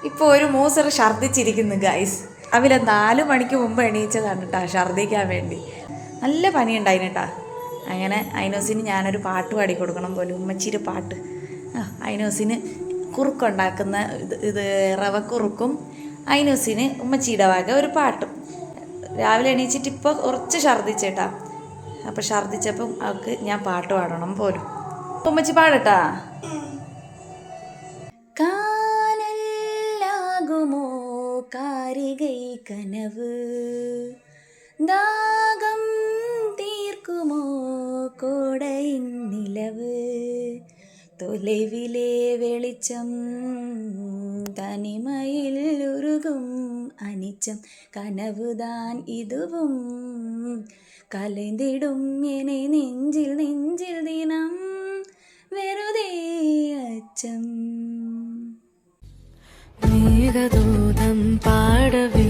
ഇപ്പോൾ ഒരു മൂസർ ഛർദ്ദിച്ചിരിക്കുന്നു ഗൈസ്. അവലെ 4 മണിക്ക് മുമ്പ് എണീച്ചതാണ് കേട്ടാ ഛർദ്ദിക്കാൻ വേണ്ടി. നല്ല പനിയുണ്ടായിന് കേട്ടാ. അങ്ങനെ ഐനോസിന് ഞാനൊരു പാട്ട് പാടി കൊടുക്കണം പോലും, ഉമ്മച്ചിയുടെ പാട്ട്. ഐനോസിന് കുറുക്കുണ്ടാക്കുന്ന ഇത് റവക്കുറുക്കും, ഐനോസിന് ഉമ്മച്ചിയുടെ വക ഒരു പാട്ടും. രാവിലെ എണീച്ചിട്ട് ഇപ്പോൾ കുറച്ച് ഛർദ്ദിച്ചേട്ടാ. അപ്പോൾ ഛർദ്ദിച്ചപ്പം അവൾക്ക് ഞാൻ പാട്ട് പാടണം പോലും. ഉമ്മച്ചി പാടട്ടാ. കാനല്ലാകുമോ കാരികൈ കനവ്, ദാഗം തീർക്കുമോ കോടയിൻ നിലവ്, തൊലവിലെ വെളിച്ചം തനിമയിൽ ഉരുകും അനിച്ചം, കനവുതാൻ ഇതുവും കലന്തിടും എന്നെ നെഞ്ചിൽ നെഞ്ചിൽ ദിനം വെറുതെ അച്ചം. മേഘദൂതം പാടവേ